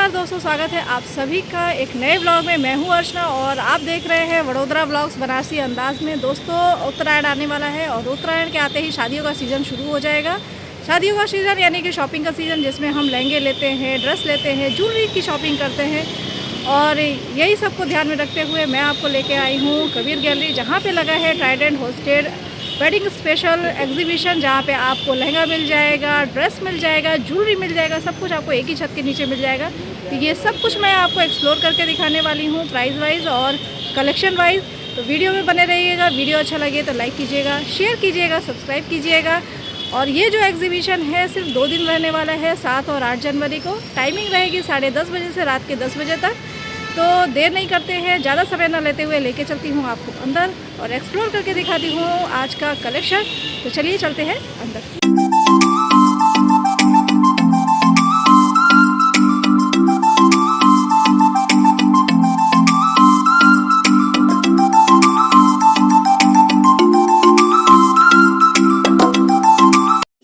नमस्कार दोस्तों, स्वागत है आप सभी का एक नए ब्लॉग में। मैं हूं अर्चना और आप देख रहे हैं वडोदरा ब्लॉग्स बनारसी अंदाज में। दोस्तों, उत्तरायण आने वाला है और उत्तरायण के आते ही शादियों का सीज़न शुरू हो जाएगा। शादियों का सीज़न यानी कि शॉपिंग का सीज़न, जिसमें हम लहंगे लेते हैं, ड्रेस लेते हैं, ज्वेलरी की शॉपिंग करते हैं। और यही सबको ध्यान में रखते हुए मैं आपको लेके आई हूँ कबीर गैलरी, जहाँ पे लगा है Trident hosted wedding special exhibition, जहाँ पे आपको लहंगा मिल जाएगा, ड्रेस मिल जाएगा, ज्वेलरी मिल जाएगा, सब कुछ आपको एक ही छत के नीचे मिल जाएगा। तो ये सब कुछ मैं आपको एक्सप्लोर करके दिखाने वाली हूँ, प्राइस वाइज और कलेक्शन वाइज। तो वीडियो में बने रहिएगा। वीडियो अच्छा लगे तो लाइक कीजिएगा, शेयर कीजिएगा, सब्सक्राइब कीजिएगा। और ये जो एग्जीबिशन है सिर्फ 2 दिन रहने वाला है, 7 और 8 जनवरी को। टाइमिंग रहेगी 10:30 बजे से रात के 10 बजे तक। तो देर नहीं करते हैं, ज़्यादा समय ना लेते हुए लेके चलती हूँ आपको अंदर और एक्सप्लोर करके दिखाती हूँ आज का कलेक्शन। तो चलिए चलते हैं अंदर।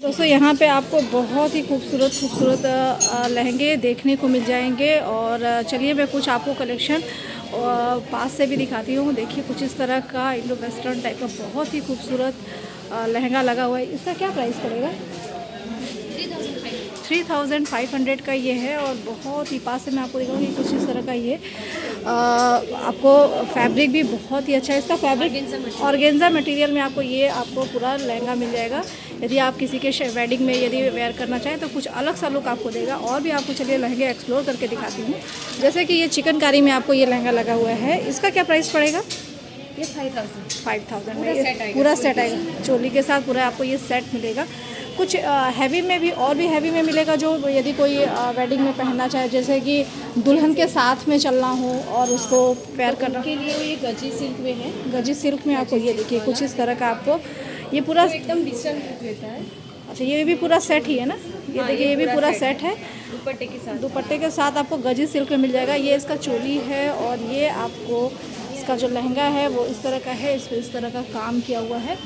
दोस्तों, यहाँ पे आपको बहुत ही खूबसूरत लहंगे देखने को मिल जाएंगे। और चलिए मैं कुछ आपको कलेक्शन पास से भी दिखाती हूँ। देखिए, कुछ इस तरह का इंडो वेस्टर्न टाइप का बहुत ही खूबसूरत लहंगा लगा हुआ है। इसका क्या प्राइस पड़ेगा? 3500 का ये है। और बहुत ही पास से मैं आपको दिखाऊंगी, कुछ इस तरह का ये आपको फैब्रिक भी बहुत ही अच्छा है। इसका फैब्रिक ऑर्गेन्जा मटेरियल में आपको पूरा लहंगा मिल जाएगा। यदि आप किसी के वेडिंग में यदि वेयर करना चाहें तो कुछ अलग सा लुक आपको देगा। और भी आपको चलिए लहंगे एक्सप्लोर करके दिखाती हूँ। जैसे कि ये चिकनकारी में आपको ये लहंगा लगा हुआ है। इसका क्या प्राइस पड़ेगा? ये 5000 में पूरा सेट आएगा। चोली के साथ पूरा आपको ये सेट मिलेगा। कुछ हैवी में भी और भी हैवी में मिलेगा, जो यदि कोई वेडिंग में पहनना चाहे, जैसे कि दुल्हन के साथ में चलना हो और उसको पेयर करना के लिए। ये गजी सिल्क में है। गजी सिल्क में आपको ये देखिए कुछ इस तरह का आपको ये पूरा एकदम डिसेंट लुक देता है। अच्छा, ये भी पूरा सेट ही है ना? ये देखिए, ये भी पूरा सेट है। दुपट्टे के साथ आपको गजी सिल्क में मिल जाएगा। ये इसका चोली है और ये आपको इसका जो लहंगा है वो इस तरह का है। इस पर इस तरह का काम किया हुआ है।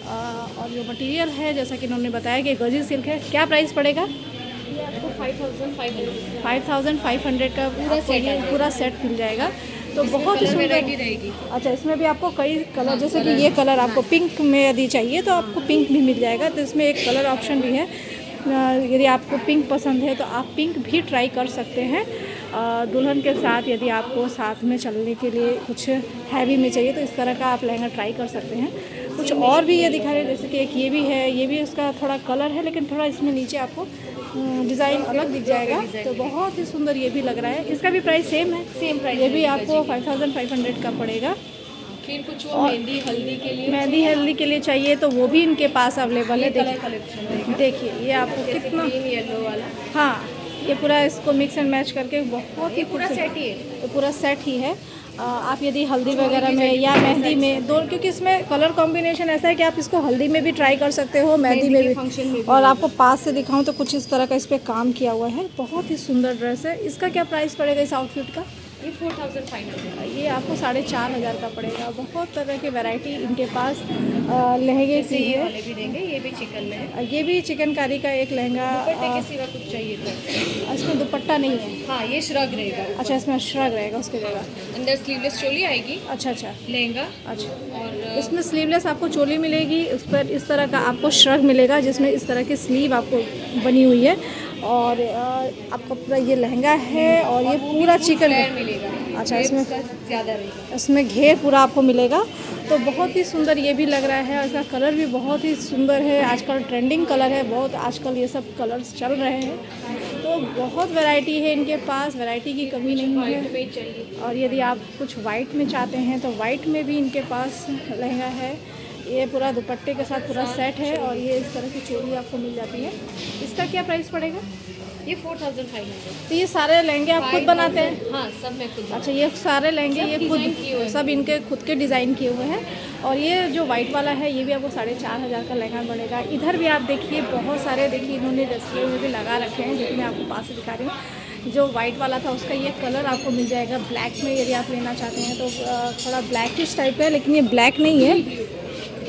और जो मटेरियल है, जैसा कि इन्होंने बताया कि गजी सिल्क है। क्या प्राइस पड़ेगा? ये आपको 5500 का पूरा सेट मिल जाएगा। तो बहुत ही सुंदर रहेगी। अच्छा, इसमें भी आपको कई कलर, जैसे कि ये कलर आपको पिंक में यदि चाहिए तो आपको पिंक भी मिल जाएगा। तो इसमें एक कलर ऑप्शन भी है। यदि आपको पिंक पसंद है तो आप पिंक भी ट्राई कर सकते हैं। दुल्हन के साथ यदि आपको साथ में चलने के लिए कुछ हैवी में चाहिए तो इस तरह का आप लहंगा ट्राई कर सकते हैं। कुछ और भी ये दिखा रहे हैं, जैसे कि एक ये भी है। ये भी उसका थोड़ा कलर है, लेकिन थोड़ा इसमें नीचे आपको डिज़ाइन अलग दिख जाएगा। तो बहुत ही सुंदर ये भी लग रहा है। इसका भी प्राइस सेम है। Same price. ये भी आपको 5500 का पड़ेगा। फिर कुछ वो मेहंदी हल्दी के लिए चाहिए तो वो भी इनके पास अवेलेबल है। देखिए ये आपको कितना येलो वाला। हाँ, ये पूरा इसको मिक्स एंड मैच करके बहुत ही पूरा सेट ही है। तो पूरा सेट ही है। आप यदि हल्दी वगैरह में या मेहंदी में दो, क्योंकि इसमें कलर कॉम्बिनेशन ऐसा है कि आप इसको हल्दी में भी ट्राई कर सकते हो, मेहंदी में भी, फंक्शन में भी। और आपको पास से दिखाऊं तो कुछ इस तरह का इस पर काम किया हुआ है। बहुत ही सुंदर ड्रेस है। इसका क्या प्राइस पड़ेगा इस आउटफिट का? ये 4500। ये आपको 4500 का पड़ेगा। बहुत तरह की वैरायटी इनके पास लहंगे की है। वाले भी देंगे। ये भी चिकन में है। ये भी चिकनकारी का एक लहंगा। दुपट्टे के सिवा कुछ चाहिए तो इसमें दुपट्टा नहीं है। हाँ, ये श्रग रहेगा। अच्छा, इसमें श्रग रहेगा उसके जगह। अंदर स्लीवलेस चोली आएगी। अच्छा लहंगा। अच्छा। और इसमें स्लीवलेस आपको चोली मिलेगी, उस पर इस तरह का आपको श्रग मिलेगा, जिसमें इस तरह की स्लीव आपको बनी हुई है। और आपका पूरा ये लहंगा है और ये पूरा चिकन मिलेगा। अच्छा, इसमें ज़्यादा रहेगा। इसमें घेर पूरा आपको मिलेगा। तो बहुत ही सुंदर ये भी लग रहा है। इसका कलर भी बहुत ही सुंदर है। आजकल ट्रेंडिंग कलर है बहुत। आजकल ये सब कलर्स चल रहे हैं। तो बहुत वैरायटी है इनके पास, वैरायटी की कमी नहीं है। और यदि आप कुछ वाइट में चाहते हैं तो वाइट में भी इनके पास लहंगा है। ये पूरा दुपट्टे के साथ पूरा सेट है और ये इस तरह की चोली आपको मिल जाती है। इसका क्या प्राइस पड़ेगा? ये 4500। तो ये सारे लहंगे आप खुद बनाते हैं? हाँ, सब मैं खुद। अच्छा, ये सारे लहंगे ये खुद, सब इनके खुद के डिज़ाइन किए हुए हैं। और ये जो वाइट वाला है ये भी आपको 4500 का लहंगा बनेगा। इधर भी आप देखिए बहुत सारे, देखिए इन्होंने डिस्प्ले में भी लगा रखे हैं, जो कि मैं आपको पास से दिखा रही हूँ। जो वाइट वाला था उसका ये कलर आपको मिल जाएगा ब्लैक में। यदि आप लेना चाहते हैं तो थोड़ा ब्लैकिश टाइप है, लेकिन ये ब्लैक नहीं है,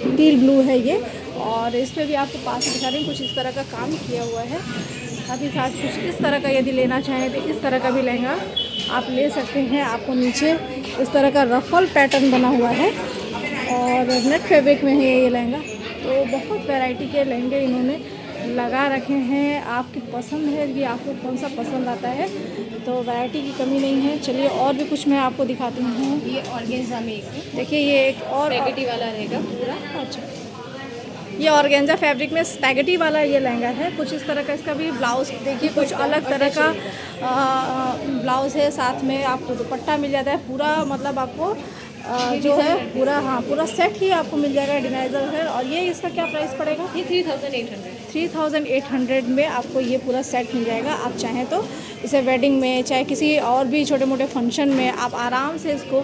टील ब्लू है ये। और इस पर भी आपको पास दिखा रही हूँ, कुछ इस तरह का काम किया हुआ है। साथ ही साथ कुछ इस तरह का यदि लेना चाहें तो इस तरह का भी लहंगा आप ले सकते हैं। आपको नीचे इस तरह का रफल पैटर्न बना हुआ है और नेट फैब्रिक में है ये लहंगा। तो बहुत वैरायटी के लहंगे इन्होंने लगा रखे हैं। आपकी पसंद है कि आपको कौन सा पसंद आता है, तो वैरायटी की कमी नहीं है। चलिए और भी कुछ मैं आपको दिखाती हूँ। ये ऑर्गेन्जा में एक देखिए ये एक और स्पैगेटी वाला रहेगा पूरा। अच्छा, ये ऑर्गेन्जा फैब्रिक में स्पैगेटी वाला ये लहंगा है। कुछ इस तरह का इसका भी ब्लाउज देखिए, कुछ अलग तरह का ब्लाउज है। साथ में आपको दुपट्टा मिल जाता है पूरा, मतलब आपको जो है पूरा, हाँ पूरा सेट ही आपको मिल जाएगा, डिनाइजर है। और ये इसका क्या प्राइस पड़ेगा? ये 3800 में आपको ये पूरा सेट मिल जाएगा। आप चाहें तो इसे वेडिंग में, चाहे किसी और भी छोटे मोटे फंक्शन में आप आराम से इसको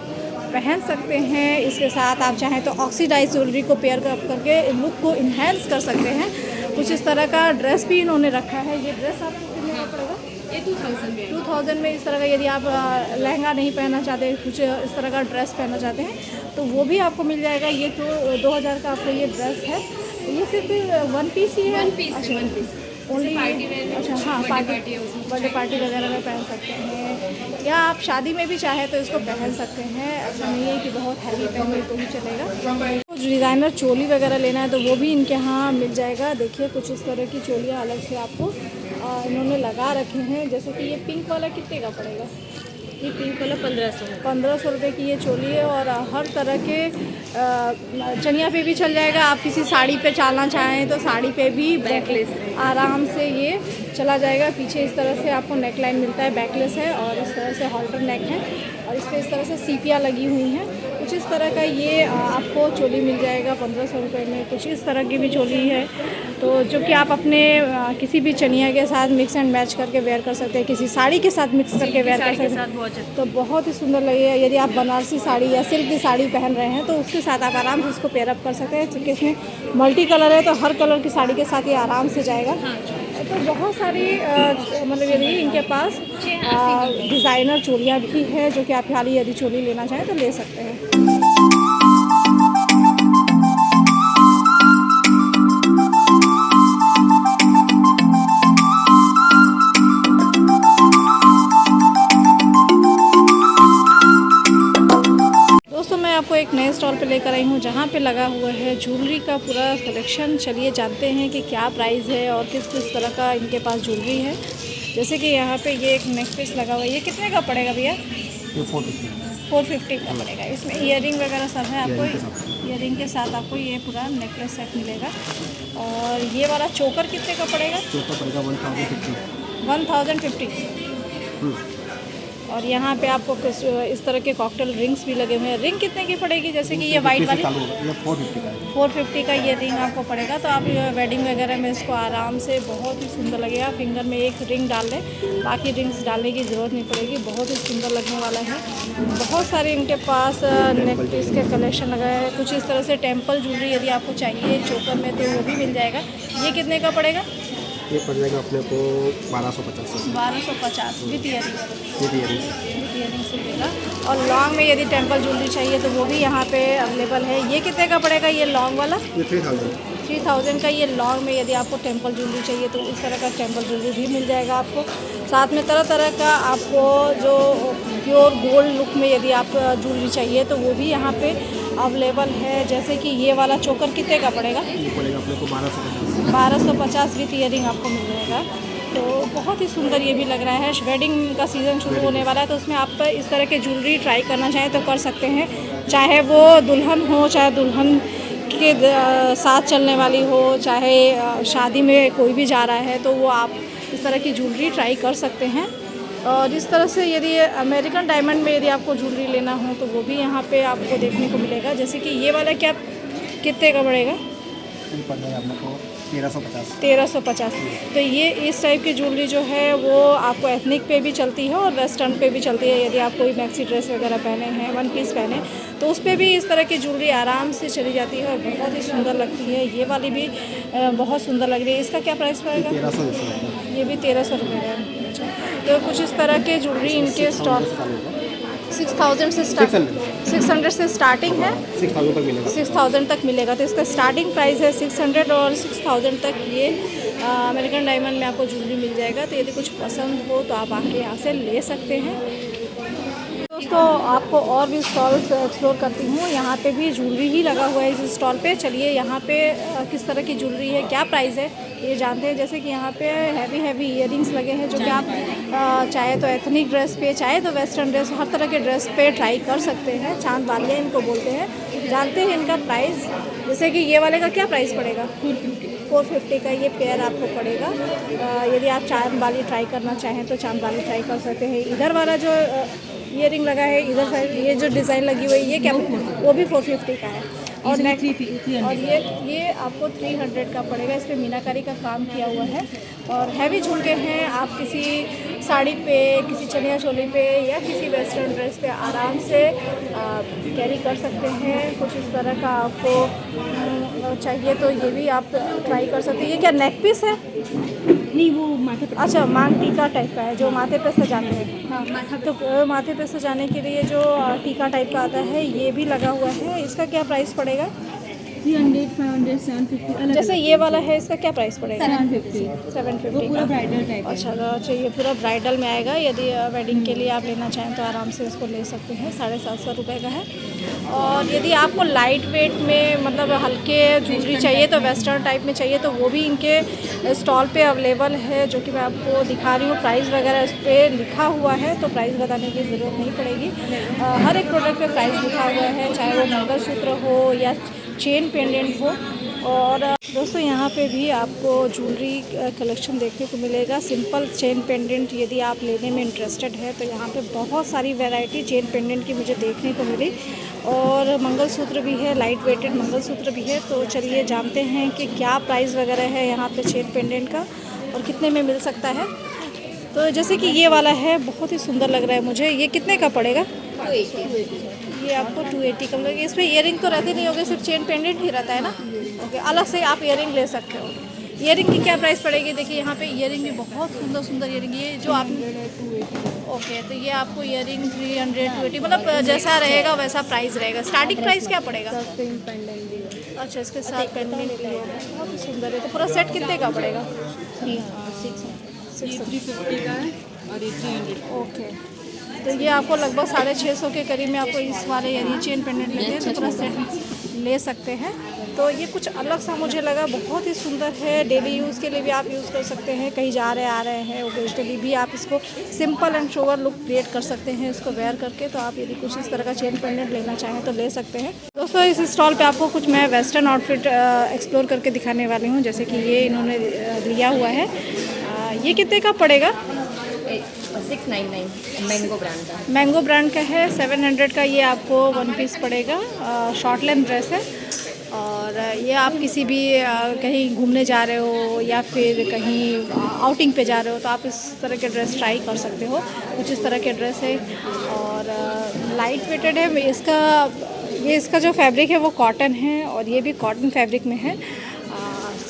पहन सकते हैं। इसके साथ आप चाहें तो ऑक्सीडाइज ज्वेलरी को पेयर करके लुक को इन्हेंस कर सकते हैं। कुछ इस तरह का ड्रेस भी इन्होंने रखा है। ये ड्रेस आपको कितने का पड़ेगा? ये 2000 में इस तरह का, यदि आप लहंगा नहीं पहनना चाहते, कुछ इस तरह का ड्रेस पहनना चाहते हैं तो वो भी आपको मिल जाएगा। ये तो 2000 का आपको ये ड्रेस है। ये सिर्फ वन पीस ही है? One piece only party wear. अच्छा, हाँ बर्थडे पार्टी वगैरह में पहन सकते हैं, या आप शादी में भी चाहे तो इसको पहन सकते हैं। ऐसा नहीं है कि बहुत हैवी पहने तो ही चलेगा। कुछ डिज़ाइनर चोली वगैरह लेना है तो वो भी इनके यहाँ मिल जाएगा। देखिए कुछ इस तरह की चोलियाँ अलग से आपको इन्होंने लगा रखे हैं। जैसे कि ये पिंक वाला कितने का पड़ेगा? ये पिंक वाला 1500 रुपये की ये चोली है। और हर तरह के चनिया पे भी चल जाएगा। आप किसी साड़ी पे चालना चाहें तो साड़ी पे भी बैकलेस आराम से ये चला जाएगा। पीछे इस तरह से आपको नेकलाइन मिलता है, बैकलेस है और इस तरह से हॉल्टर नेक है और इस पर इस तरह से सीपियाँ लगी हुई हैं। कुछ इस तरह का ये आपको चोली मिल जाएगा 1500 रुपये में। कुछ इस तरह की भी चोली है तो जो कि आप अपने किसी भी चनिया के साथ मिक्स एंड मैच करके वेयर कर सकते हैं, किसी साड़ी के साथ मिक्स करके वेयर कर सकते हैं तो बहुत ही सुंदर लगेगा। यदि आप बनारसी साड़ी या सिल्क की साड़ी पहन रहे हैं तो उसके साथ आप आराम से इसको पेयरअप कर सकते हैं। क्योंकि इसमें मल्टी कलर है तो हर कलर की साड़ी के साथ ये आराम से जाएगा। तो बहुत सारी मतलब यदि इनके पास डिज़ाइनर चोलियाँ भी है जो कि आप खाली यदि चोली लेना चाहें तो ले सकते हैं। मैं आपको एक नए स्टॉल पे लेकर आई हूँ जहाँ पे लगा हुआ है ज्वेलरी का पूरा कलेक्शन। चलिए जानते हैं कि क्या प्राइस है और किस किस तरह का इनके पास ज्वेलरी है। जैसे कि यहाँ पे ये एक नेक पीस लगा हुआ है, ये कितने का पड़ेगा भैया? ये 450 का पड़ेगा। इसमें ईयरिंग वगैरह सब है। आपको ईयरिंग के साथ आपको ये पूरा नेकलेस सेट मिलेगा। और ये वाला चोकर कितने का पड़ेगा? चोकर पड़ेगा 1050। और यहाँ पे आपको इस तरह के कॉकटेल रिंग्स भी लगे हुए हैं। रिंग कितने की पड़ेगी? जैसे कि ये वाइट वाली 450 का ये रिंग आपको पड़ेगा। तो आप वेडिंग वगैरह में इसको आराम से बहुत ही सुंदर लगेगा। फिंगर में एक रिंग डाल लें, बाकी रिंग्स डालने की ज़रूरत नहीं पड़ेगी। बहुत ही सुंदर लगने वाला है। बहुत सारे इनके पास नेक पीस के कलेक्शन लगाए हैं। कुछ इस तरह से टेम्पल ज्वेलरी यदि आपको चाहिए चोकर में तो वो भी मिल जाएगा। ये कितने का पड़ेगा? ये पड़ जाएगा अपने को 1250 विथ ईयरिंग से मिलेगा। और लॉन्ग में यदि टेम्पल ज्वेलरी चाहिए तो वो भी यहाँ पे अवेलेबल है। ये कितने का पड़ेगा? ये लॉन्ग वाला ये 3000 का। ये लॉन्ग में यदि आपको टेम्पल ज्वेलरी चाहिए तो इस तरह का टेम्पल ज्वेलरी भी मिल जाएगा आपको। साथ में तरह तरह का आपको जो प्योर गोल्ड लुक में यदि आप ज्वेलरी चाहिए तो वो भी यहाँ पे अवेलेबल है। जैसे कि ये वाला चोकर कितने का पड़ेगा? ये पड़ेगा अपने को 1250 विथ ईयरिंग आपको मिल जाएगा। तो बहुत ही सुंदर ये भी लग रहा है। वेडिंग का सीज़न शुरू होने वाला है तो उसमें आप इस तरह के ज्वेलरी ट्राई करना चाहें तो कर सकते हैं। चाहे वो दुल्हन हो, चाहे दुल्हन के साथ चलने वाली हो, चाहे शादी में कोई भी जा रहा है तो वो आप इस तरह की ज्वेलरी ट्राई कर सकते हैं। और इस तरह से यदि अमेरिकन डायमंड में यदि आपको ज्वेलरी लेना हो तो वो भी यहाँ पे आपको देखने को मिलेगा। जैसे कि ये वाला क्या कितने का पड़ेगा? ये पड़ जाएगा अपने को 1350। तो ये इस टाइप की ज्वेलरी जो है वो आपको एथनिक पे भी चलती है और वेस्टर्न पे भी चलती है। यदि आप कोई मैक्सी ड्रेस वगैरह पहने हैं, वन पीस पहने तो उस पर भी इस तरह की ज्वेलरी आराम से चली जाती है और बहुत ही सुंदर लगती है। ये वाली भी बहुत सुंदर लग रही है। इसका क्या प्राइस पड़ेगा? ये भी 1300 रुपये है। अच्छा, तो कुछ इस तरह के ज्वेलरी इनके स्टॉल 6000 से 600 से स्टार्टिंग है। 6000 तक मिलेगा। तो इसका स्टार्टिंग प्राइस है 600 और 6000 तक ये अमेरिकन डायमंड में आपको ज्वेलरी मिल जाएगा। तो यदि कुछ पसंद हो तो आप आके यहाँ से ले सकते हैं। दोस्तों आपको और भी स्टॉल्स एक्सप्लोर करती हूँ। यहाँ पे भी ज्वेलरी ही लगा हुआ है इस स्टॉल पे। चलिए यहाँ पे किस तरह की ज्वेलरी है, क्या प्राइस है ये जानते हैं। जैसे कि यहाँ पे हैवी ईयरिंग्स लगे हैं जो कि आप चाहे तो एथनिक ड्रेस पे, चाहे तो वेस्टर्न ड्रेस, हर तरह के ड्रेस पे ट्राई कर सकते हैं। चांद वालियाँ इनको बोलते हैं। जानते हैं इनका प्राइस। जैसे कि ये वाले का क्या प्राइस पड़ेगा? 450 का ये पेयर आपको पड़ेगा। यदि आप चांद वाली ट्राई करना चाहें तो चांद वाली ट्राई कर सकते हैं। इधर वाला जो ईयरिंग लगा है, इधर साइड ये जो डिज़ाइन लगी हुई है, ये क्या वो भी 450 का है। और और ये आपको 300 का पड़ेगा। इस पर मीनाकारी का काम किया हुआ है और हैवी झुमके हैं। आप किसी साड़ी पे, किसी चनिया चोली पे या किसी वेस्टर्न ड्रेस पे आराम से कैरी कर सकते हैं। कुछ इस तरह का आपको चाहिए तो ये भी आप ट्राई कर सकते हैं। ये क्या नेक पीस है? नहीं, वो माथे पे। अच्छा, मांग टीका टाइप का है जो माथे पे सजाते हैं। हाँ, तो माथे पे सजाने के लिए जो टीका टाइप का आता है ये भी लगा हुआ है। इसका क्या प्राइस पड़ेगा? 300, 500, 750। जैसे ये वाला है, इसका क्या प्राइस पड़ेगा? 750 वो पूरा का। ब्राइडल टाइप है। अच्छा, ये पूरा ब्राइडल में आएगा। यदि वेडिंग के लिए आप लेना चाहें तो आराम से इसको ले सकते हैं। 750 रुपये का है। और यदि आपको लाइट वेट में मतलब हल्के ज्वेलरी चाहिए तो वेस्टर्न टाइप में चाहिए तो वो भी इनके स्टॉल पे अवेलेबल है, जो कि मैं आपको दिखा रही हूँ। प्राइस वगैरह इस पर लिखा हुआ है तो प्राइस बताने की ज़रूरत नहीं पड़ेगी। हर एक प्रोडक्ट पे प्राइस लिखा हुआ है, चाहे वो मंगलसूत्र हो या चेन पेंडेंट हो। और दोस्तों यहाँ पे भी आपको ज्वेलरी कलेक्शन देखने को मिलेगा। सिंपल चेन पेंडेंट यदि आप लेने में इंटरेस्टेड है तो यहाँ पे बहुत सारी वैरायटी चेन पेंडेंट की मुझे देखने को मिली। और मंगलसूत्र भी है, लाइट वेटेड मंगलसूत्र भी है। तो चलिए जानते हैं कि क्या प्राइस वगैरह है यहाँ पे चेन पेंडेंट का और कितने में मिल सकता है। तो जैसे कि ये वाला है, बहुत ही सुंदर लग रहा है मुझे। ये कितने का पड़ेगा? 280। ये आपको 280 का मिलेगा। इसमें ईयरिंग तो रहती नहीं होगी, सिर्फ चेन पेंडेंट ही रहता है ना? ओके, अलग से आप ईयरिंग ले सकते हो। ईयरिंग की क्या प्राइस पड़ेगी? देखिए यहाँ पे ईयरिंग भी बहुत सुंदर सुंदर ईयरिंग। ये जो आप ओके, तो ये आपको ईयरिंग 300, 280 मतलब जैसा रहेगा वैसा प्राइस रहेगा। स्टार्टिंग प्राइस क्या पड़ेगा? अच्छा, इसके साथ पेंडेंट भी है, बहुत ही सुंदर है। तो पूरा सेट कितने का पड़ेगा? 350 का है और ये 300। ओके, तो ये आपको लगभग 650 के करीब में आपको इस वाले यदि चेन पेंडेंट लेते हैं तो पूरा सेट ले सकते हैं। तो ये कुछ अलग सा मुझे लगा, बहुत ही सुंदर है। डेली यूज़ के लिए भी आप यूज़ कर सकते हैं, कहीं जा रहे आ रहे हैं ओकेजनली भी आप इसको simple and sober look create कर सकते हैं इसको वेयर करके। तो आप यदि कुछ इस तरह का चेन पेंडेंट लेना चाहें तो ले सकते हैं। दोस्तों इस स्टॉल पे आपको कुछ मैं वेस्टर्न आउटफिट एक्सप्लोर करके दिखाने वाली हूँ। जैसे कि ये इन्होंने लिया हुआ है, ये कितने का पड़ेगा? 699 मैंगो ब्रांड का। मैंगो ब्रांड का है। 700 का ये आपको 1 पीस पड़ेगा। शॉर्ट लेंथ ड्रेस है और ये आप किसी भी कहीं घूमने जा रहे हो या फिर कहीं आउटिंग पे जा रहे हो तो आप इस तरह के ड्रेस ट्राई कर सकते हो। कुछ इस तरह के ड्रेस है और लाइट वेटेड है। इसका जो फैब्रिक है वो कॉटन है और ये भी कॉटन फैब्रिक में है।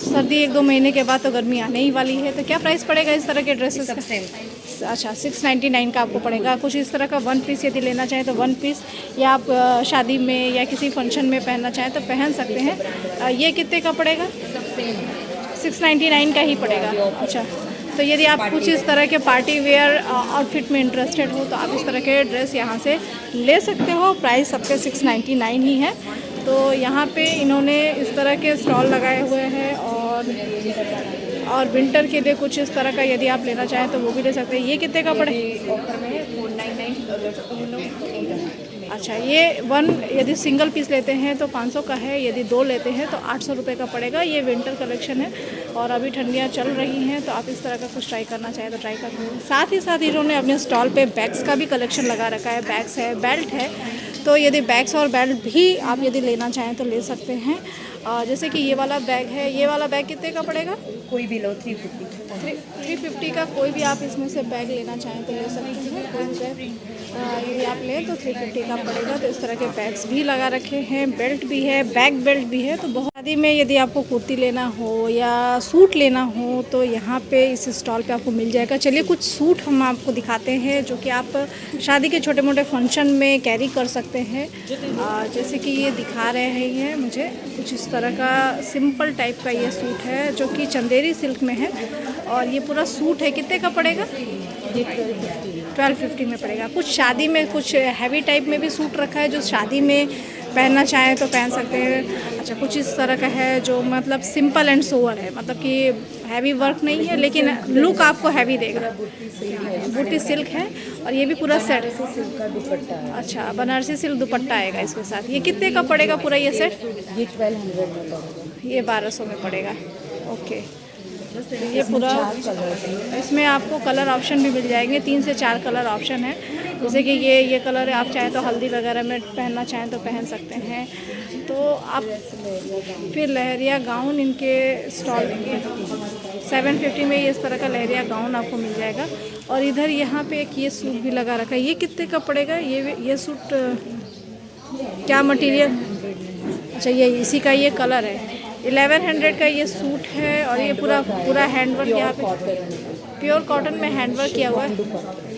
सर्दी 1-2 महीने के बाद तो गर्मी आने ही वाली है। तो क्या प्राइस पड़ेगा इस तरह के ड्रेसेस का? अच्छा, 699 का आपको पड़ेगा। कुछ इस तरह का 1 पीस यदि लेना चाहें तो 1 पीस या आप शादी में या किसी फंक्शन में पहनना चाहें तो पहन सकते हैं। ये कितने का पड़ेगा? 699 का ही पड़ेगा। अच्छा, तो यदि आप कुछ इस तरह के पार्टी वेयर आउटफिट में इंटरेस्टेड हो तो आप इस तरह के ड्रेस यहाँ से ले सकते हो। प्राइस सबके 699 ही है। तो यहाँ पे इन्होंने इस तरह के स्टॉल लगाए हुए हैं और विंटर के लिए कुछ इस तरह का यदि आप लेना चाहें तो वो भी ले सकते हैं। ये कितने का पड़ेगा? ऑफर में है 499। अच्छा, ये यदि सिंगल पीस लेते हैं तो 500 का है, यदि 2 लेते हैं तो 800 रुपये का पड़ेगा। ये विंटर कलेक्शन है और अभी ठंडियाँ चल रही हैं तो आप इस तरह का कुछ ट्राई करना चाहें तो ट्राई कर सकते हैं। साथ ही साथ इन्होंने अपने स्टॉल पे बैग्स का भी कलेक्शन लगा रखा है। बैग्स है, बेल्ट है। तो यदि बैग्स और बेल्ट भी आप यदि लेना चाहें तो ले सकते हैं। जैसे कि ये वाला बैग है, ये वाला बैग कितने का पड़ेगा? कोई भी लो 350। 350 का कोई भी आप इसमें से बैग लेना चाहें तो ले सकते हैं। कोई भी बैग यदि आप लें तो 350 का पड़ेगा। तो इस तरह के बैग्स भी लगा रखे हैं, बेल्ट भी है, बैक बेल्ट भी है। तो बहुत शादी में यदि आपको कुर्ती लेना हो या सूट लेना हो तो यहाँ पे इस स्टॉल पे आपको मिल जाएगा। चलिए कुछ सूट हम आपको दिखाते हैं जो कि आप शादी के छोटे मोटे फंक्शन में कैरी कर सकते हैं। जैसे कि ये दिखा रहे हैं मुझे कुछ इस तरह का सिंपल टाइप का ये सूट है जो कि चंदेरी सिल्क में है और ये पूरा सूट है। कितने का पड़ेगा? ये 1250 में पड़ेगा। कुछ शादी में कुछ हैवी टाइप में भी सूट रखा है जो शादी में पहनना चाहें तो पहन सकते हैं। अच्छा, कुछ इस तरह का है जो मतलब सिंपल एंड सोवर है, मतलब कि हैवी वर्क नहीं है लेकिन लुक आपको हैवी देगा। बूटी सिल्क है और ये भी पूरा सेट। सिल्क का दुपट्टा है। अच्छा, बनारसी सिल्क दुपट्टा आएगा इसके साथ। ये कितने का पड़ेगा पूरा ये सेट? ये 1200 में पड़ेगा। ये 1200 में पड़ेगा। ओके, ये पूरा इसमें आपको कलर ऑप्शन भी मिल जाएंगे। 3 से 4 कलर ऑप्शन है। जैसे कि ये कलर है, आप चाहें तो हल्दी वगैरह में पहनना चाहें तो पहन सकते हैं। तो आप फिर लहरिया गाउन इनके स्टॉल 750 में इस तरह का लहरिया गाउन आपको मिल जाएगा। और इधर यहाँ पे एक ये सूट भी लगा रखा है। ये कितने का पड़ेगा? ये सूट क्या मटेरियल? अच्छा, ये इसी का ये कलर है। 1100 का ये सूट है और ये पूरा हैंडवर्क यहाँ पे प्योर कॉटन में हैंडवर्क किया हुआ है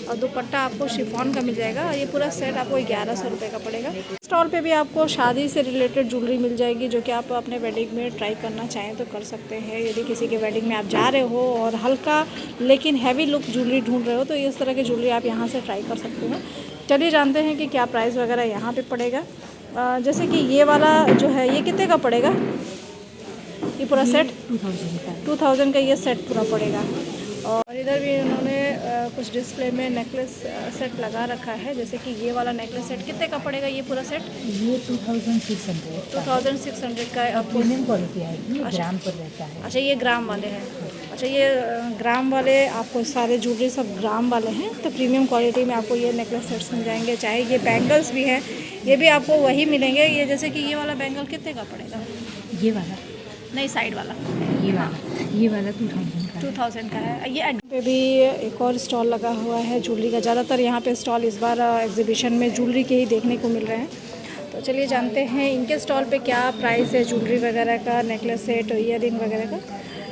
और दुपट्टा आपको शिफॉन का मिल जाएगा। और ये पूरा सेट आपको 1100 रुपये का पड़ेगा। स्टॉल पे भी आपको शादी से रिलेटेड ज्वेलरी मिल जाएगी जो कि आप अपने वेडिंग में ट्राई करना चाहें तो कर सकते हैं। यदि किसी के वेडिंग में आप जा रहे हो और हल्का लेकिन हैवी लुक ज्वेलरी ढूंढ रहे हो तो इस तरह की ज्वेलरी आप यहाँ से ट्राई कर सकते हैं। चलिए जानते हैं कि क्या प्राइस वगैरह यहाँ पर पड़ेगा। जैसे कि ये वाला जो है ये कितने का पड़ेगा? ये पूरा सेट 2000 का ये सेट पूरा पड़ेगा। और इधर भी इन्होंने कुछ डिस्प्ले में नेकलेस सेट लगा रखा है। जैसे कि ये वाला नेकलेस सेट कितने का पड़ेगा? ये पूरा सेट ये 2600 का आपको प्रीमियम क्वालिटी है। ये ग्राम पर रहता है। अच्छा, ये ग्राम वाले हैं। अच्छा, ये ग्राम वाले आपको सारे ज्वेलरी सब ग्राम वाले हैं। तो प्रीमियम क्वालिटी में आपको ये नेकलेस सेट्स मिल जाएंगे। चाहे ये बैंगल्स भी है ये भी आपको वही मिलेंगे। ये जैसे कि ये वाला बैंगल कितने का पड़ेगा? ये वाला नहीं, साइड वाला ये वाला 2000 का है। ये पे भी एक और स्टॉल लगा हुआ है ज्वेलरी का। ज़्यादातर यहाँ पे स्टॉल इस बार एग्जीबिशन में ज्वेलरी के ही देखने को मिल रहे हैं। तो चलिए जानते हैं इनके स्टॉल पे क्या प्राइस है ज्वेलरी वगैरह का, नेकलेस सेट, ईयरिंग वगैरह का।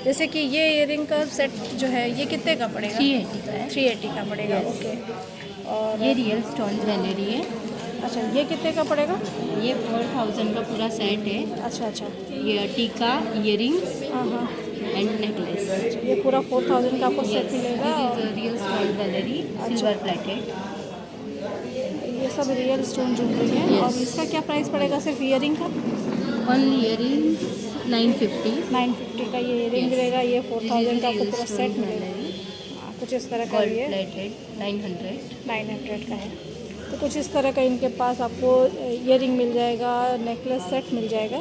जैसे कि ये ईयरिंग का सेट जो है ये कितने का पड़ेगा? 380 का है। 380 का पड़ेगा। ओके, और ये रियल स्टोन ज्वेलरी है। अच्छा, ये कितने का पड़ेगा? ये 4000 का पूरा सेट है। अच्छा, ये टीका, ईयरिंग्स हाँ, एंड नेकलेस। ये पूरा 4000 का आपको सेट मिलेगा। Real stone jewellery, silver plated. ये सब रियल स्टोन ज्वेलरी है। और इसका क्या प्राइस पड़ेगा सिर्फ ईयरिंग का? ओनली ईयरिंग 950 का ये ईयरिंग मिलेगा। ये 4000 का आपको पूरा सेट मिलेगा। कुछ इस तरह का ये 900 का है। तो कुछ इस तरह का इनके पास आपको ईयरिंग मिल जाएगा, नेकलेस सेट मिल जाएगा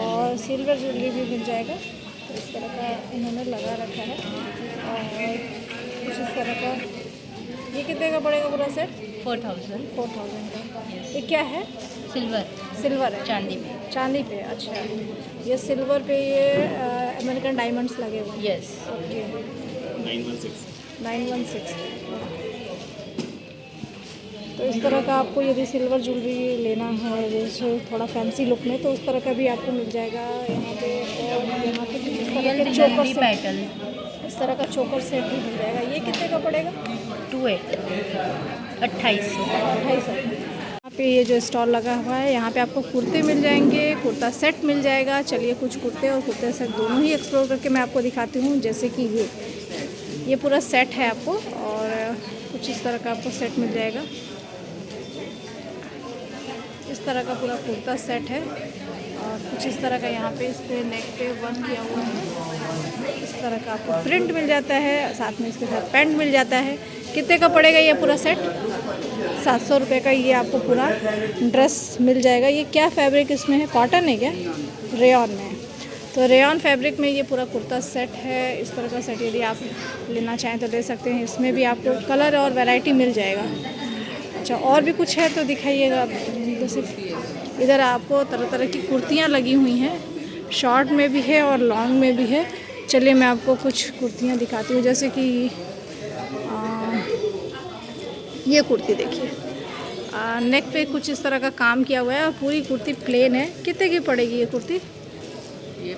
और सिल्वर ज्वेलरी भी मिल जाएगा। तो इस तरह का इन्होंने लगा रखा है। और कुछ इस तरह का ये कितने का पड़ेगा पूरा सेट? 4000 का। ये क्या है? सिल्वर है। चांदी पे। अच्छा, ये सिल्वर पे ये अमेरिकन डायमंड्स लगे हुए हैं। यस। ओके, 916। तो इस तरह का आपको यदि सिल्वर ज्वेलरी लेना है जैसे थोड़ा फैंसी लुक में तो उस तरह का भी आपको मिल जाएगा यहाँ पे। और यहाँ पे इस तरह के चोकर सेट, इस तरह का चोकर सेट भी मिल जाएगा। ये कितने का पड़ेगा? 2800। यहाँ पे ये जो स्टॉल लगा हुआ है यहाँ पे आपको कुर्ते मिल जाएंगे, कुर्ता सेट मिल जाएगा। चलिए कुछ कुर्ते और कुर्ते सेट दोनों ही एक्सप्लोर करके मैं आपको दिखाती हूँ। जैसे कि ये पूरा सेट है आपको और कुछ इस तरह का आपको सेट मिल जाएगा। इस तरह का पूरा कुर्ता सेट है और कुछ इस तरह का यहाँ पे इस पे नेक पे वर्क किया हुआ है। इस तरह का आपको प्रिंट मिल जाता है, साथ में इसके साथ पैंट मिल जाता है। कितने का पड़ेगा ये पूरा सेट? 700 रुपये का ये आपको पूरा ड्रेस मिल जाएगा। ये क्या फैब्रिक इसमें है? कॉटन है क्या? रेयॉन में। तो रेयॉन फैब्रिक में ये पूरा कुर्ता सेट है। इस तरह का सेट यदि आप लेना चाहें तो ले सकते हैं। इसमें भी आपको कलर और वैरायटी मिल जाएगा। अच्छा, और भी कुछ है तो दिखाइएगा। जैसे इधर आपको तरह तरह की कुर्तियाँ लगी हुई हैं, शॉर्ट में भी है और लॉन्ग में भी है। चलिए मैं आपको कुछ कुर्तियाँ दिखाती हूँ, जैसे कि ये कुर्ती देखिए, नेक पे कुछ इस तरह का काम किया हुआ है और पूरी कुर्ती प्लेन है। कितने की पड़ेगी ये कुर्ती? ये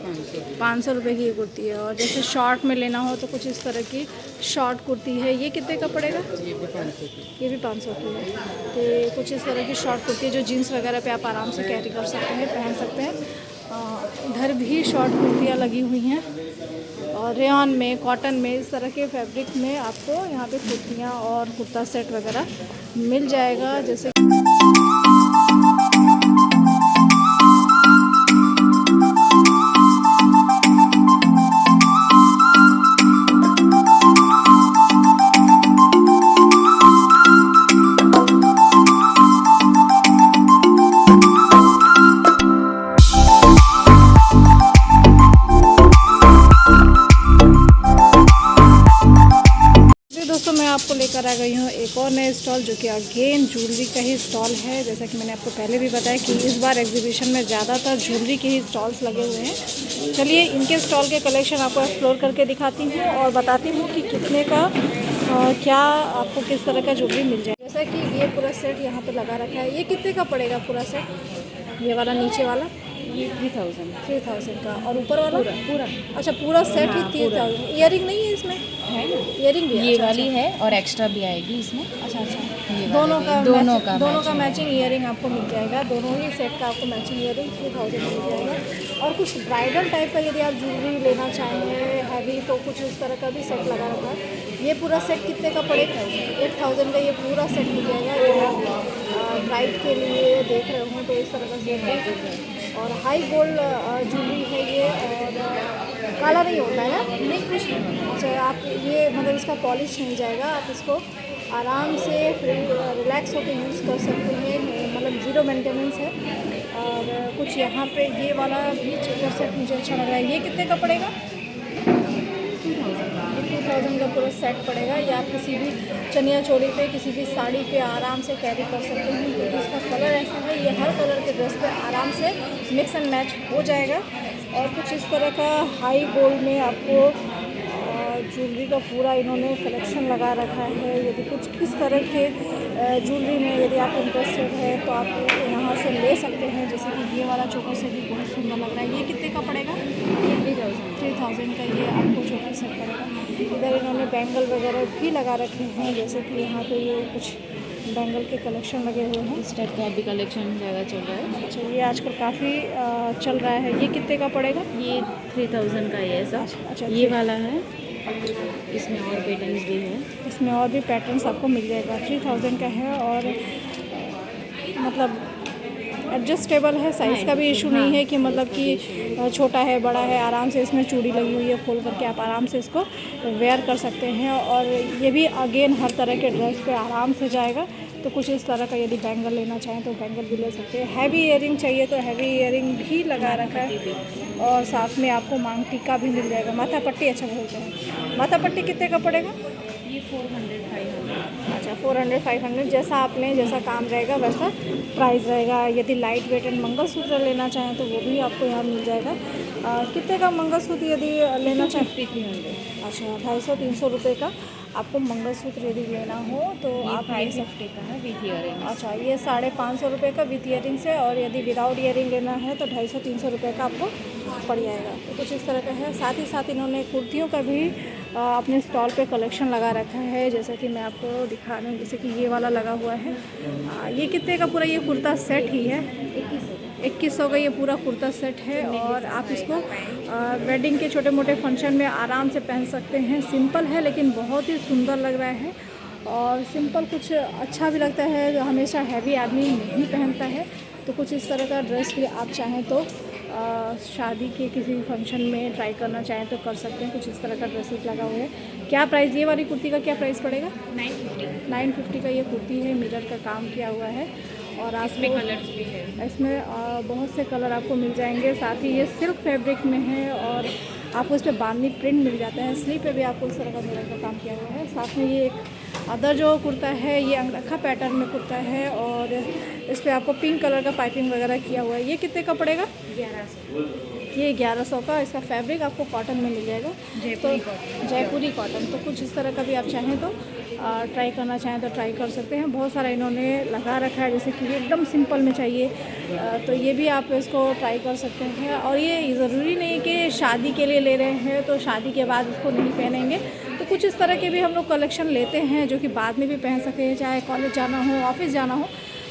500 रुपये की ये कुर्ती है। और जैसे शॉर्ट में लेना हो तो कुछ इस तरह की शॉर्ट कुर्ती है, ये कितने का पड़ेगा? ये भी 500 की। ये भी 500 की है। तो कुछ इस तरह की शॉर्ट कुर्ती है जो जीन्स वगैरह पे आप आराम से कैरी कर सकते हैं, पहन सकते हैं। इधर भी शॉर्ट कुर्तियाँ लगी हुई हैं और रेयॉन में, कॉटन में, इस तरह के फैब्रिक में आपको यहाँ पे कुर्तियाँ और कुर्ता सेट वगैरह मिल जाएगा। जैसे दोस्तों मैं आपको लेकर आ गई हूँ एक और नए स्टॉल, जो कि अगेन ज्वेलरी का ही स्टॉल है। जैसा कि मैंने आपको पहले भी बताया कि इस बार एग्जीबिशन में ज़्यादातर ज्वेलरी के ही स्टॉल्स लगे हुए हैं। चलिए इनके स्टॉल के कलेक्शन आपको एक्सप्लोर करके दिखाती हूँ और बताती हूँ कि कितने का क्या आपको किस तरह का ज्वेलरी मिल जाए। जैसा कि ये पूरा सेट यहाँ पर लगा रखा है, ये कितने का पड़ेगा पूरा सेट? ये वाला नीचे वाला ये 3000 का, और ऊपर वाला पूरा अच्छा पूरा सेट ही 3000। इयरिंग नहीं है इसमें? है ना, इयरिंग भी ये वाली है और एक्स्ट्रा भी आएगी इसमें। अच्छा ये दोनों का मैचिंग इयरिंग आपको मिल जाएगा। दोनों ही सेट का आपको मैचिंग इयरिंग 3000 मिल जाएगा। और कुछ ब्राइडल टाइप का यदि आप ज्वेलरी लेना चाहेंगे हैवी, तो कुछ इस तरह का भी सेट लगा रखा है। ये पूरा सेट कितने का पड़ेगा? 8000 का ये पूरा सेट मिल जाएगा। ये ब्राइड के लिए देख रहे हो तो इस तरह का सेट है और हाई गोल्ड ज्वेलरी है ये, और काला नहीं होता है ना, नहीं कुछ अच्छा आप ये मतलब इसका पॉलिश नहीं जाएगा, आप इसको आराम से रिलैक्स होकर यूज़ कर सकते हैं, मतलब ज़ीरो मेंटेनेंस है। और कुछ यहाँ पे ये वाला भी चेकर सेट मुझे अच्छा लग रहा है। ये कितने का पड़ेगा? 2000 का पूरा सेट पड़ेगा। या आप किसी भी चनिया चोली पे, किसी भी साड़ी पे आराम से कैरी कर सकते हैं, क्योंकि इसका कलर ऐसा है, ये हर कलर के ड्रेस पे आराम से मिक्स एंड मैच हो जाएगा। और कुछ इस तरह का हाई गोल्ड में आपको ज्वेलरी का पूरा इन्होंने कलेक्शन लगा रखा है। यदि कुछ इस तरह के ज्वेलरी में यदि आप इंटरेस्टेड है तो आप यहाँ से ले सकते हैं। जैसे कि ये वाला चोकर सेट भी बहुत सुंदर लग रहा है। ये कितने का पड़ेगा? ये 3000 का ये आपको चोकर सेट पड़ेगा। इधर इन्होंने बैंगल वगैरह भी लगा रखे हैं, जैसे कि यहाँ पे ये कुछ बैंगल के कलेक्शन लगे हुए हैं। इस टाइप का भी कलेक्शन ज़्यादा चल रहा है। अच्छा ये आजकल काफ़ी चल रहा है। ये कितने का पड़ेगा? ये 3000 का है ऐसा। अच्छा ये वाला है, इसमें और पैटर्न्स भी है। इसमें और भी पैटर्न्स आपको मिल जाएगा। 3000 का है और मतलब एडजस्टेबल है, साइज़ का भी इशू नहीं है कि मतलब कि छोटा है बड़ा है, आराम से इसमें चूड़ी लगी हुई है, खोल करके आप आराम से इसको वेयर कर सकते हैं। और ये भी अगेन हर तरह के ड्रेस पे आराम से जाएगा। तो कुछ इस तरह का यदि बैंगल लेना चाहें तो बैंगल भी ले सकते हैं। हैवी इयरिंग चाहिए तो हैवी इयरिंग भी लगा रखा है और साथ में आपको मांग टीका भी मिल जाएगा। माथा पट्टी अच्छा बोलते हैं। माथा पट्टी कितने का पड़ेगा? ये 400-500। अच्छा 400-500 जैसा आपने जैसा काम रहेगा वैसा प्राइस रहेगा। यदि लाइट वेट एंड मंगलसूत्र लेना चाहें तो वो भी आपको यहाँ मिल जाएगा। कितने का मंगलसूत्र यदि लेना चाहें? 300। अच्छा 250-300 रुपये का आपको मंगलसूत्र यदि लेना हो तो आप 550 का है विथ ईयरिंग। अच्छा ये 550 रुपये का विथ ईयरिंग से, और यदि विदाउट ईयरिंग लेना है तो 250-300 रुपये का आपको पड़ जाएगा। तो कुछ इस तरह का है। साथ ही साथ इन्होंने कुर्तियों का भी अपने स्टॉल पे कलेक्शन लगा रखा है, जैसे कि मैं आपको दिखा रही हूँ। जैसे कि ये वाला लगा हुआ है। ये कितने का पूरा ये कुर्ता सेट ही है? 2100 का ये पूरा कुर्ता सेट है। और आप इसको वेडिंग के छोटे मोटे फंक्शन में आराम से पहन सकते हैं। सिंपल है लेकिन बहुत ही सुंदर लग रहा है, और सिंपल कुछ अच्छा भी लगता है, हमेशा हैवी आदमी नहीं पहनता है। तो कुछ इस तरह का ड्रेस भी आप चाहें तो शादी के किसी फंक्शन में ट्राई करना चाहें तो कर सकते हैं। कुछ इस तरह का ड्रेसेस लगा हुआ है। क्या प्राइस, ये वाली कुर्ती का क्या प्राइस पड़ेगा? 950 का ये कुर्ती है, मिरर का काम किया हुआ है। और इसमें कलर्स भी है। इसमें बहुत से कलर आपको मिल जाएंगे। साथ ही ये सिल्क फैब्रिक में है और आपको इस पर बांधनी प्रिंट मिल जाता है। स्लीव पे भी आपको इस तरह का मिरर का काम किया हुआ है। साथ में ये एक अदर जो कुर्ता है ये अंगरखा पैटर्न में कुर्ता है और इस पर आपको पिंक कलर का पाइपिंग वगैरह किया हुआ है। ये कितने का पड़ेगा? 1100। ये 1100 का। इसका फैब्रिक आपको कॉटन में मिल जाएगा, तो जयपुरी कॉटन। तो कुछ इस तरह का भी आप चाहें तो ट्राई करना चाहें तो ट्राई कर सकते हैं। बहुत सारा इन्होंने लगा रखा है, जैसे कि ये एकदम सिंपल में चाहिए तो ये भी आप इसको ट्राई कर सकते हैं। और ये ज़रूरी नहीं कि शादी के लिए ले रहे हैं तो शादी के बाद उसको नहीं पहनेंगे। तो कुछ इस तरह के भी हम लोग कलेक्शन लेते हैं जो कि बाद में भी पहन सकें, चाहे कॉलेज जाना हो, ऑफिस जाना हो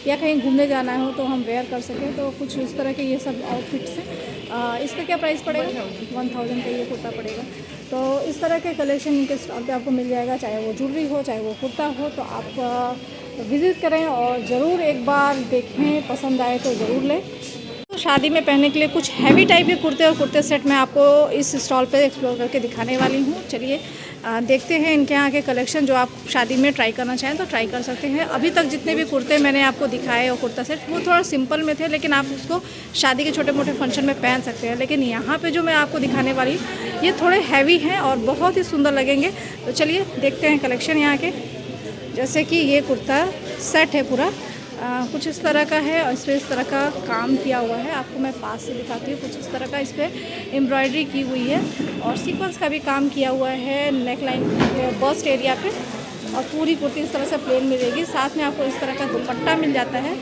या कहीं घूमने जाना हो तो हम वेयर कर सकें। तो कुछ इस तरह के ये सब आउटफिट्स हैं। इसका क्या प्राइस पड़ेगा? 1000 का ये कुर्ता पड़ेगा। तो इस तरह के कलेक्शन इनके स्टॉल पे आपको मिल जाएगा, चाहे वो ज्वेलरी हो, चाहे वो कुर्ता हो। तो आप विज़िट करें और ज़रूर एक बार देखें, पसंद आए तो ज़रूर लें। तो शादी में पहनने के लिए कुछ हैवी टाइप के कुर्ते और कुर्ते सेट मैं आपको इस स्टॉल पे एक्सप्लोर करके दिखाने वाली हूँ। चलिए देखते हैं इनके यहाँ के कलेक्शन। जो आप शादी में ट्राई करना चाहें तो ट्राई कर सकते हैं। अभी तक जितने भी कुर्ते मैंने आपको दिखाए और कुर्ता सेट वो थोड़ा सिंपल में थे, लेकिन आप उसको शादी के छोटे मोटे फंक्शन में पहन सकते हैं। लेकिन यहाँ पे जो मैं आपको दिखाने वाली ये थोड़े हैवी हैं और बहुत ही सुंदर लगेंगे। तो चलिए देखते हैं कलेक्शन यहाँ के। जैसे कि ये कुर्ता सेट है पूरा, कुछ इस तरह का है और इस पर इस तरह का काम किया हुआ है। आपको मैं पास से दिखाती हूँ। कुछ इस तरह का इस पर एम्ब्रॉयडरी की हुई है और सीक्वेंस का भी काम किया हुआ है नेक लाइन बस्ट एरिया पे। और पूरी कुर्ती इस तरह से प्लेन मिलेगी। साथ में आपको इस तरह का दुपट्टा मिल जाता है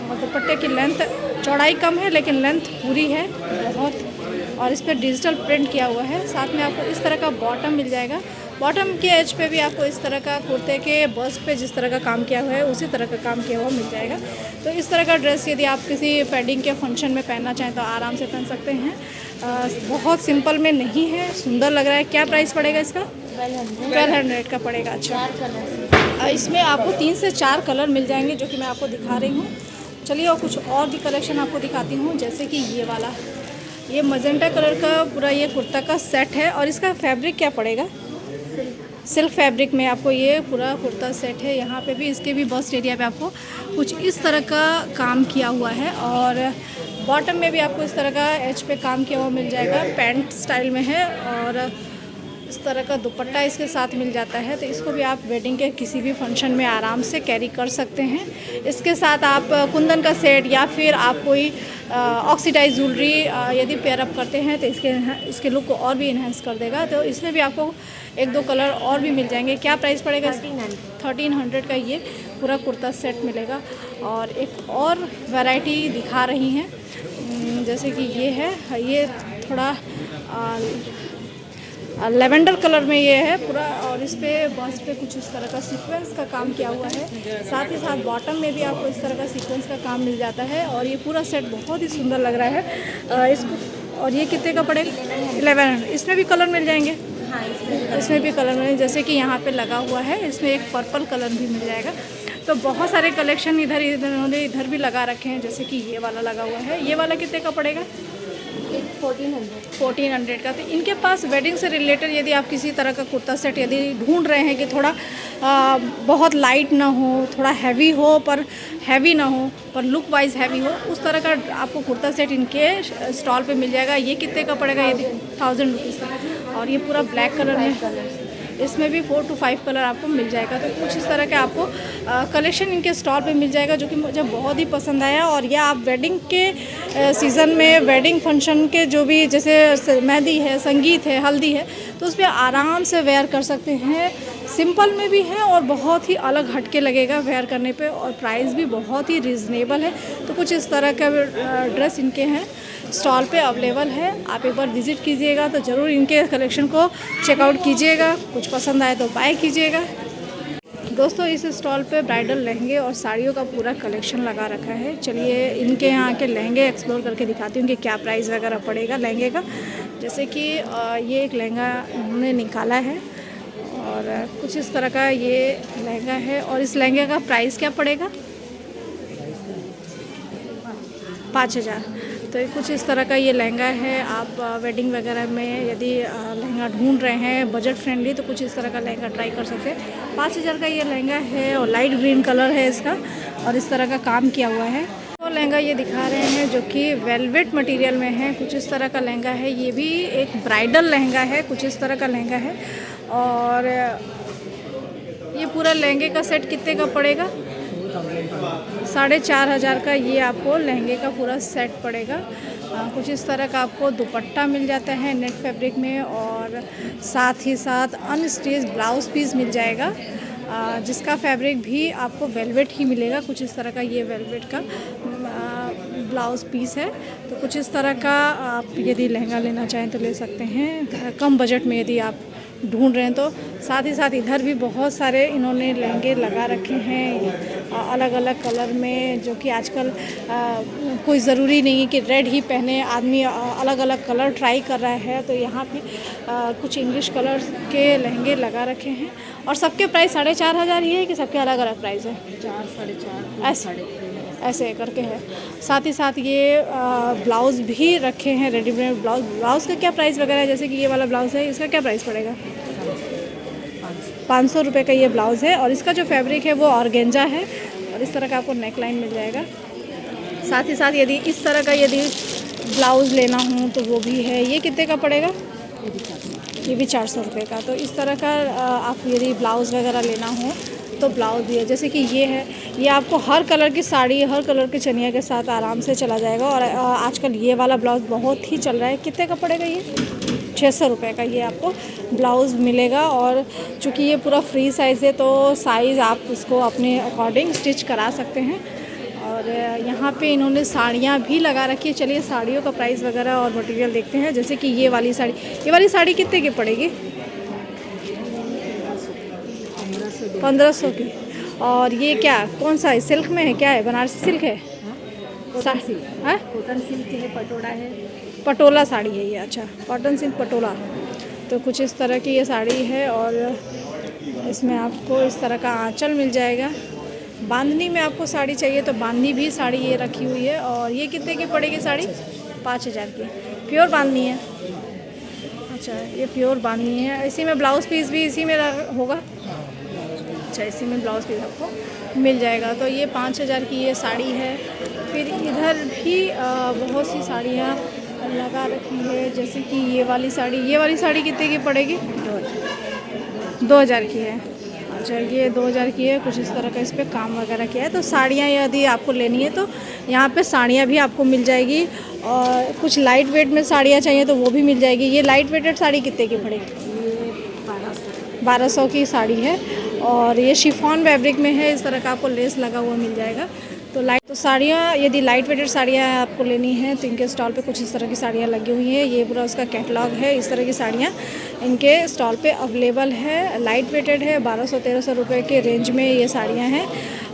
और दुपट्टे की लेंथ चौड़ाई कम है लेकिन लेंथ पूरी है बहुत। और इस पर डिजिटल प्रिंट किया हुआ है। साथ में आपको इस तरह का बॉटम मिल जाएगा। बॉटम के एज पे भी आपको इस तरह का कुर्ते के बस्ट पे जिस तरह का काम किया हुआ है उसी तरह का काम किया हुआ मिल जाएगा। तो इस तरह का ड्रेस यदि आप किसी वेडिंग के फंक्शन में पहनना चाहें तो आराम से पहन सकते हैं। बहुत सिंपल में नहीं है, सुंदर लग रहा है। क्या प्राइस पड़ेगा इसका? 1200 का पड़ेगा। अच्छा, इसमें आपको 3 से 4 कलर मिल जाएंगे जो कि मैं आपको दिखा रही हूँ। चलिए और कुछ और भी कलेक्शन आपको दिखाती हूँ। जैसे कि ये वाला, ये मजेंटा कलर का पूरा ये कुर्ता का सेट है और इसका फैब्रिक क्या पड़ेगा? सिल्क फैब्रिक में आपको ये पूरा कुर्ता सेट है। यहाँ पे भी इसके भी बस्ट एरिया पे आपको कुछ इस तरह का काम किया हुआ है और बॉटम में भी आपको इस तरह का एज पे काम किया हुआ मिल जाएगा। पैंट स्टाइल में है और इस तरह का दुपट्टा इसके साथ मिल जाता है। तो इसको भी आप वेडिंग के किसी भी फंक्शन में आराम से कैरी कर सकते हैं। इसके साथ आप कुंदन का सेट या फिर आप कोई ऑक्सीडाइज ज्वेलरी यदि पेयरअप करते हैं तो इसके लुक को और भी इन्हेंस कर देगा। तो इसमें भी आपको 1-2 कलर और भी मिल जाएंगे। क्या प्राइस पड़ेगा? 1300 का ये पूरा कुर्ता सेट मिलेगा। और एक और वैरायटी दिखा रही हैं, जैसे कि ये है, ये थोड़ा लेवेंडर कलर में ये है पूरा और इस पे बस्ट पे कुछ इस तरह का सीक्वेंस का काम किया हुआ है। साथ ही साथ बॉटम में भी आपको इस तरह का सीक्वेंस का काम मिल जाता है और ये पूरा सेट बहुत ही सुंदर लग रहा है। इसको और ये कितने का पड़ेगा? 1100। इसमें भी कलर मिल जाएंगे? हाँ, इसमें भी कलर मिल, जैसे कि यहाँ पे लगा हुआ है। इसमें एक पर्पल कलर भी मिल जाएगा। तो बहुत सारे कलेक्शन इधर भी लगा रखे हैं। जैसे कि ये वाला लगा हुआ है। ये वाला कितने का पड़ेगा? 1400 का। तो इनके पास वेडिंग से रिलेटेड यदि आप किसी तरह का कुर्ता सेट यदि ढूंढ रहे हैं कि थोड़ा बहुत लाइट ना हो, थोड़ा हैवी हो पर हैवी ना हो पर लुक वाइज हैवी हो, उस तरह का आपको कुर्ता सेट इनके स्टॉल पे मिल जाएगा। ये कितने का पड़ेगा? ये 1000 रुपीज़ का। और ये पूरा ब्लैक कलर में, इसमें भी 4 to 5 कलर आपको मिल जाएगा। तो कुछ इस तरह के आपको कलेक्शन इनके स्टॉल पे मिल जाएगा जो कि मुझे बहुत ही पसंद आया। और यह आप वेडिंग के सीज़न में, वेडिंग फंक्शन के जो भी जैसे मेहंदी है, संगीत है, हल्दी है, तो उस पर आराम से वेयर कर सकते हैं। सिंपल में भी है और बहुत ही अलग हटके लगेगा वेयर करने पे और प्राइस भी बहुत ही रिजनेबल है। तो कुछ इस तरह का ड्रेस इनके हैं स्टॉल पे अवेलेबल है। आप एक बार विज़िट कीजिएगा तो ज़रूर इनके कलेक्शन को चेकआउट कीजिएगा। कुछ पसंद आए तो बाय कीजिएगा। दोस्तों, इस स्टॉल पे ब्राइडल लहंगे और साड़ियों का पूरा कलेक्शन लगा रखा है। चलिए इनके यहाँ के लहंगे एक्सप्लोर करके दिखाती हूँ कि क्या प्राइस वगैरह पड़ेगा लहंगे का। जैसे कि ये एक लहंगा उन्होंने निकाला है और कुछ इस तरह का ये लहंगा है और इस लहंगे का प्राइस क्या पड़ेगा? 5000। तो कुछ इस तरह का ये लहंगा है। आप वेडिंग वगैरह में यदि लहंगा ढूंढ रहे हैं बजट फ्रेंडली तो कुछ इस तरह का लहंगा ट्राई कर सकते हैं। 5000 का ये लहंगा है और लाइट ग्रीन कलर है इसका और इस तरह का काम किया हुआ है। तो लहंगा ये दिखा रहे हैं जो कि वेलवेट मटेरियल में है। कुछ इस तरह का लहंगा है। ये भी एक ब्राइडल लहंगा है। कुछ इस तरह का लहंगा है और ये पूरा लहंगे का सेट कितने का पड़ेगा? 4,500 का ये आपको लहंगे का पूरा सेट पड़ेगा। कुछ इस तरह का आपको दुपट्टा मिल जाता है नेट फैब्रिक में, और साथ ही साथ अनस्टिच ब्लाउज पीस मिल जाएगा, जिसका फैब्रिक भी आपको वेलवेट ही मिलेगा। कुछ इस तरह का ये वेलवेट का ब्लाउज पीस है। तो कुछ इस तरह का आप यदि लहंगा लेना चाहें तो ले सकते हैं कम बजट में, यदि आप ढूंढ रहे हैं तो। साथ ही साथ इधर भी बहुत सारे इन्होंने लहंगे लगा रखे हैं अलग अलग कलर में, जो कि आजकल कोई ज़रूरी नहीं है कि रेड ही पहने, आदमी अलग अलग कलर ट्राई कर रहा है। तो यहाँ पे कुछ इंग्लिश कलर के लहंगे लगा रखे हैं, और सबके प्राइस 4,500 ही है कि सबके अलग अलग प्राइस है? 4, 4.5 ऐसे करके है। साथ ही साथ ये ब्लाउज़ भी रखे हैं रेडीमेड ब्लाउज़। ब्लाउज़ का क्या प्राइस वगैरह है? जैसे कि ये वाला ब्लाउज़ है, इसका क्या प्राइस पड़ेगा? 500 रुपये का ये ब्लाउज़ है, और इसका जो फैब्रिक है वो ऑर्गेंजा है, और इस तरह का आपको नेक लाइन मिल जाएगा। साथ ही साथ यदि इस तरह का यदि ब्लाउज़ लेना हो तो वो भी है। ये कितने का पड़ेगा? ये भी 400 रुपये का। तो इस तरह का आप यदि ब्लाउज़ वगैरह लेना हो तो ब्लाउज़ भी है। जैसे कि ये है, ये आपको हर कलर की साड़ी, हर कलर के चनिया के साथ आराम से चला जाएगा। और आजकल ये वाला ब्लाउज़ बहुत ही चल रहा है। कितने का पड़ेगा ये? 600 रुपये का ये आपको ब्लाउज़ मिलेगा। और चूँकि ये पूरा फ्री साइज़ है तो साइज़ आप इसको अपने अकॉर्डिंग स्टिच करा सकते हैं। और यहाँ पे इन्होंने साड़ियाँ भी लगा रखी है। चलिए साड़ियों का प्राइस वगैरह और मटेरियल देखते हैं। जैसे कि ये वाली साड़ी कितने की पड़ेगी? 1500 की। और ये क्या, कौन सा है? सिल्क में है? क्या है? बनारसी सिल्क है? कॉटन सिल्क है, कॉटन सिल्क है, पटोला है, पटोला साड़ी है ये। अच्छा, कॉटन सिल्क पटोला। तो कुछ इस तरह की ये साड़ी है, और इसमें आपको इस तरह का आंचल मिल जाएगा। बांधनी में आपको साड़ी चाहिए तो बांधनी भी साड़ी ये रखी हुई है। और ये कितने की पड़ेगी साड़ी? 5,000 की। प्योर बांधनी है? अच्छा, ये प्योर बांधनी है। इसी में ब्लाउज़ पीस भी इसी में होगा? अच्छा, इसी में ब्लाउज़ पीस आपको मिल जाएगा। तो ये 5,000 की ये साड़ी है। फिर इधर भी बहुत सी साड़ियाँ लगा रखी है। जैसे कि ये वाली साड़ी कितने की पड़ेगी? 2,000 की है। अच्छा, ये 2,000 की है। कुछ इस तरह का इस पर काम वगैरह किया है। तो साड़ियाँ यदि आपको लेनी है तो यहाँ पे साड़ियाँ भी आपको मिल जाएगी, और कुछ लाइट वेट में साड़ियाँ चाहिए तो वो भी मिल जाएगी। ये लाइट वेटेड साड़ी कितने की पड़ेगी? ये 1200 की साड़ी है, और ये शिफॉन फैब्रिक में है। इस तरह का आपको लेस लगा हुआ मिल जाएगा। तो साड़ियाँ यदि लाइट वेटेड साड़ियाँ आपको लेनी है तो इनके स्टॉल पे कुछ इस तरह की साड़ियाँ लगी हुई हैं। ये पूरा उसका कैटलॉग है। इस तरह की साड़ियाँ इनके स्टॉल पे अवेलेबल है। लाइट वेटेड है, 1200-1300 रुपये के रेंज में ये साड़ियाँ हैं।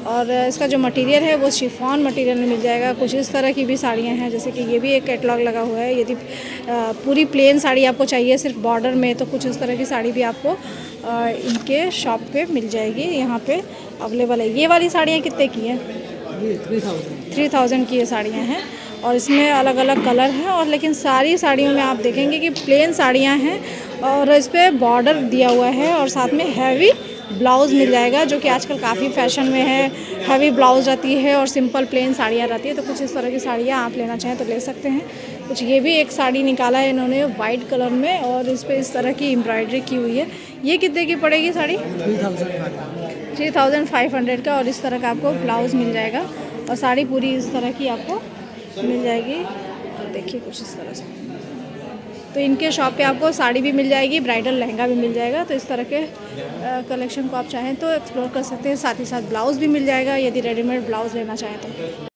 और इसका जो मटेरियल है वो शिफॉन मटेरियल में मिल जाएगा। कुछ इस तरह की भी साड़ियाँ हैं, जैसे कि ये भी एक कैटलॉग लगा हुआ है। यदि पूरी प्लेन साड़ी आपको चाहिए सिर्फ बॉर्डर में, तो कुछ इस तरह की साड़ी भी आपको इनके शॉप पे मिल जाएगी। यहाँ पे अवेलेबल है। ये वाली साड़ियाँ कितने की हैं? 3,000 की ये साड़ियाँ हैं, और इसमें अलग अलग कलर हैं। और लेकिन सारी साड़ियों में आप देखेंगे कि प्लेन साड़ियाँ हैं, और इस पर बॉर्डर दिया हुआ है, और साथ में हैवी ब्लाउज़ मिल जाएगा, जो कि आजकल काफ़ी फैशन में है। हैवी ब्लाउज़ रहती है और सिंपल प्लेन साड़ियाँ रहती है। तो कुछ इस तरह की साड़ियाँ आप लेना चाहें तो ले सकते हैं। कुछ ये भी एक साड़ी निकाला है इन्होंने वाइट कलर में, और इस पर इस तरह की एम्ब्रॉयडरी की हुई है। ये कितने की पड़ेगी साड़ी? 3,500 का। और इस तरह का आपको ब्लाउज़ मिल जाएगा, और साड़ी पूरी इस तरह की आपको मिल जाएगी। देखिए कुछ इस तरह से। तो इनके शॉप पे आपको साड़ी भी मिल जाएगी, ब्राइडल लहंगा भी मिल जाएगा। तो इस तरह के कलेक्शन को आप चाहें तो एक्सप्लोर कर सकते हैं। साथ ही साथ ब्लाउज़ भी मिल जाएगा यदि रेडीमेड ब्लाउज़ लेना चाहें तो।